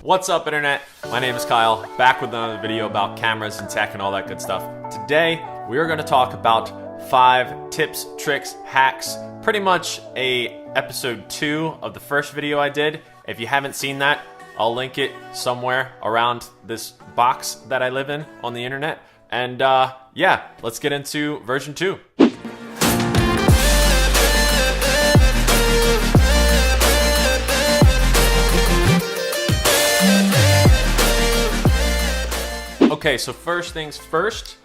What's up, internet? My name is Kyle, back with another video about cameras and tech and all that good stuff. Today, we are going to talk about 5 tips, tricks, hacks, pretty much a episode 2 of the first video I did. If you haven't seen that, I'll link it somewhere around this box that I live in on the internet. And yeah, let's get into version 2. Okay, so first things first,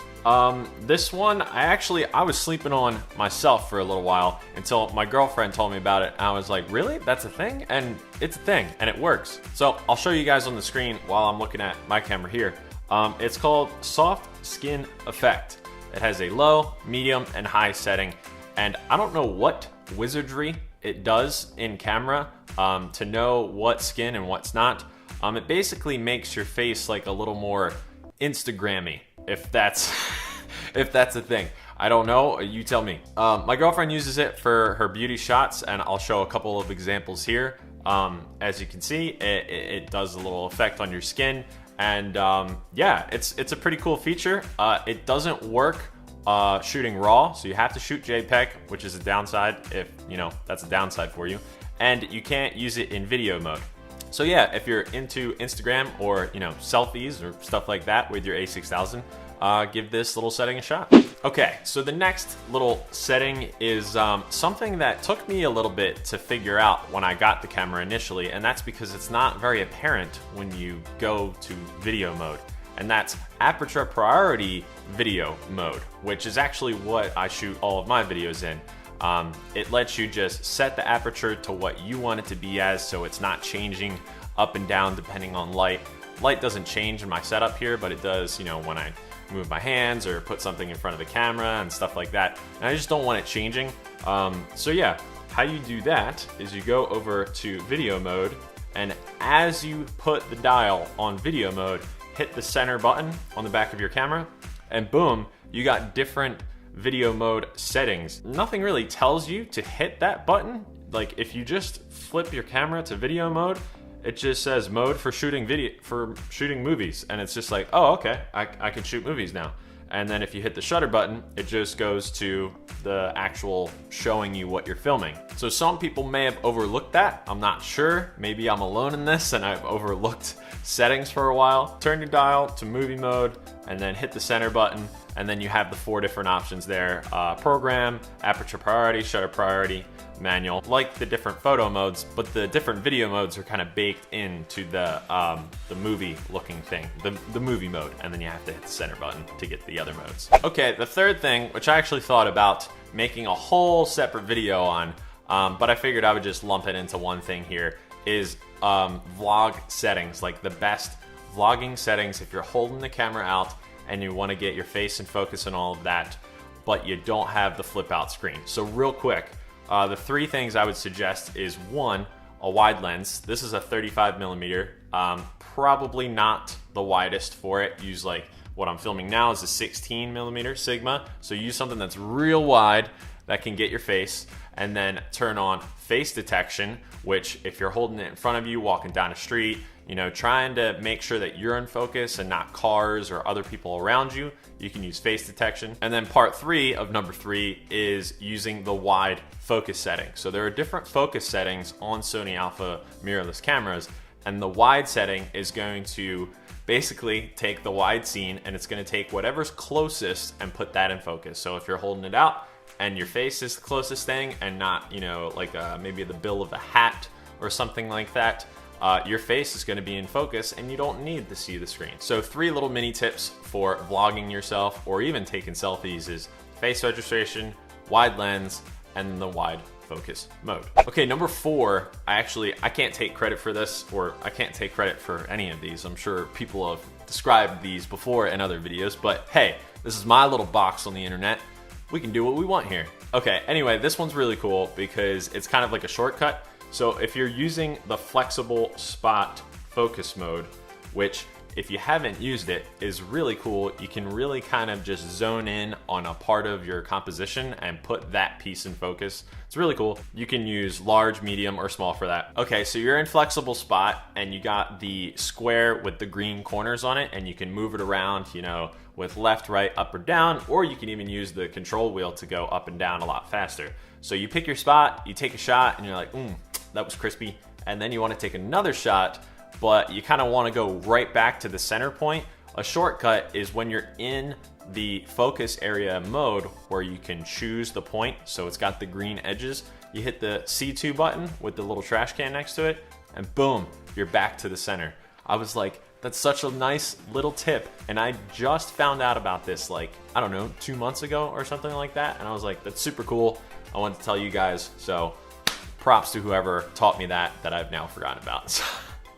this one, I was sleeping on myself for a little while until my girlfriend told me about it. And I was like, really? That's a thing? And it's a thing, and it works. So I'll show you guys on the screen while I'm looking at my camera here. It's called Soft Skin Effect. It has a low, medium, and high setting. And I don't know what wizardry it does in camera to know what's skin and what's not. It basically makes your face like a little more Instagrammy, if that's if that's a thing. I don't know, you tell me. My girlfriend uses it for her beauty shots, and I'll show a couple of examples here. As you can see, it does a little effect on your skin, and yeah, it's a pretty cool feature. It doesn't work shooting RAW, so you have to shoot JPEG, which is a downside if, you know, that's a downside for you, and you can't use it in video mode. So yeah, if you're into Instagram or, you know, selfies or stuff like that with your a6000, give this little setting a shot. Okay, so the next little setting is something that took me a little bit to figure out when I got the camera initially, and that's because it's not very apparent when you go to video mode. And that's Aperture Priority Video Mode, which is actually what I shoot all of my videos in. It lets you just set the aperture to what you want it to be as, so it's not changing up and down depending on light. Light doesn't change in my setup here, but it does, you know, when I move my hands or put something in front of the camera and stuff like that. And I just don't want it changing. So yeah, how you do that is you go over to video mode, and as you put the dial on video mode, hit the center button on the back of your camera, and boom, you got different video mode settings. Nothing really tells you to hit that button. Like, if you just flip your camera to video mode, it just says mode for shooting movies, and it's just like, oh, okay, I can shoot movies now. And then if you hit the shutter button, it just goes to the actual showing you what you're filming. So some people may have overlooked that. I'm not sure. Maybe I'm alone in this and I've overlooked settings for a while. Turn your dial to movie mode and then hit the center button, and then you have the 4 different options there. Program, aperture priority, shutter priority, manual. Like the different photo modes, but the different video modes are kind of baked into the movie looking thing, the movie mode, and then you have to hit the center button to get the other modes. Okay, the third thing, which I actually thought about making a whole separate video on, but I figured I would just lump it into one thing here, is vlog settings, like the best vlogging settings if you're holding the camera out and you want to get your face in focus and all of that, but you don't have the flip out screen. So real quick, the 3 things I would suggest is 1, a wide lens. This is a 35mm, probably not the widest for it. Use, like, what I'm filming now is a 16mm Sigma, so use something that's real wide that can get your face. And then turn on face detection, which if you're holding it in front of you, walking down a street, you know, trying to make sure that you're in focus and not cars or other people around you, you can use face detection. And then part 3 of number 3 is using the wide focus setting. So there are different focus settings on Sony Alpha mirrorless cameras, and the wide setting is going to basically take the wide scene, and it's going to take whatever's closest and put that in focus. So if you're holding it out and your face is the closest thing, and not, you know, like maybe the bill of a hat or something like that, your face is going to be in focus and you don't need to see the screen. So 3 little mini tips for vlogging yourself or even taking selfies is face registration, wide lens, and the wide focus mode. Okay, number 4, I can't take credit for this, or I can't take credit for any of these. I'm sure people have described these before in other videos, but hey, this is my little box on the internet. We can do what we want here. Okay, anyway, this one's really cool because it's kind of like a shortcut. So if you're using the flexible spot focus mode, which if you haven't used it, is really cool. You can really kind of just zone in on a part of your composition and put that piece in focus. It's really cool. You can use large, medium, or small for that. Okay, so you're in flexible spot and you got the square with the green corners on it, and you can move it around, you know, with left, right, up, or down, or you can even use the control wheel to go up and down a lot faster. So you pick your spot, you take a shot, and you're like, that was crispy. And then you want to take another shot, but you kind of want to go right back to the center point. A shortcut is when you're in the focus area mode where you can choose the point, so it's got the green edges. You hit the C2 button with the little trash can next to it, and boom, you're back to the center. I was like, that's such a nice little tip, and I just found out about this like, I don't know, 2 months ago or something like that, and I was like, that's super cool. I wanted to tell you guys, so props to whoever taught me that I've now forgotten about.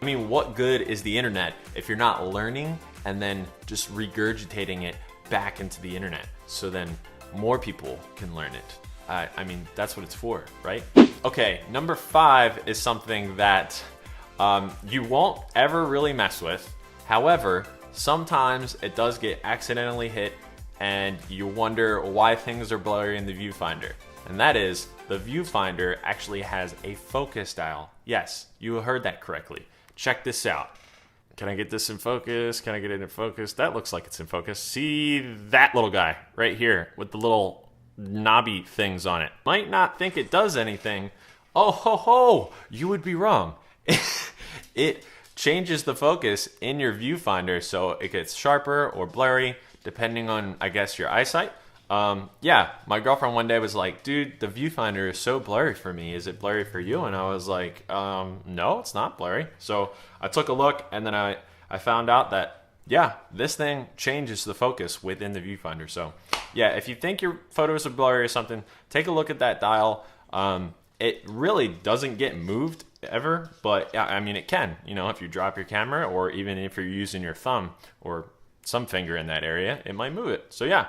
I mean, what good is the internet if you're not learning and then just regurgitating it back into the internet so then more people can learn it? I mean, that's what it's for, right? Okay, number 5 is something that you won't ever really mess with. However, sometimes it does get accidentally hit and you wonder why things are blurry in the viewfinder. And that is, the viewfinder actually has a focus dial. Yes, you heard that correctly. Check this out. Can I get this in focus? Can I get it in focus? That looks like it's in focus. See that little guy right here with the little knobby things on it. Might not think it does anything. Oh ho ho, you would be wrong. It changes the focus in your viewfinder so it gets sharper or blurry depending on, I guess, your eyesight. Yeah, my girlfriend one day was like, dude, the viewfinder is so blurry for me. Is it blurry for you? And I was like, no, it's not blurry. So I took a look and then I found out that, yeah, this thing changes the focus within the viewfinder. So yeah, if you think your photos are blurry or something, take a look at that dial. It really doesn't get moved ever, but yeah, I mean, it can, you know, if you drop your camera or even if you're using your thumb or some finger in that area, it might move it. So yeah.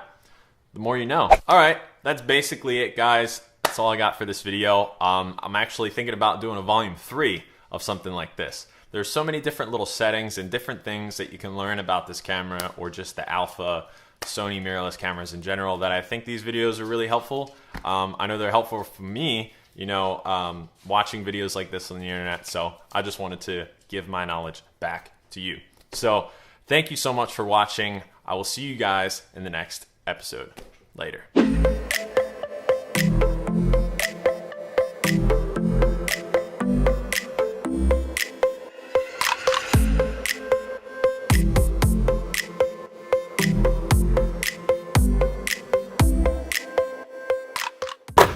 The more you know. All right, that's basically it, guys. That's all I got for this video. I'm actually thinking about doing a volume 3 of something like this. There's so many different little settings and different things that you can learn about this camera or just the alpha Sony mirrorless cameras in general that I think these videos are really helpful. I know they're helpful for me, you know, watching videos like this on the internet. So I just wanted to give my knowledge back to you. So thank you so much for watching. I will see you guys in the next episode. Later.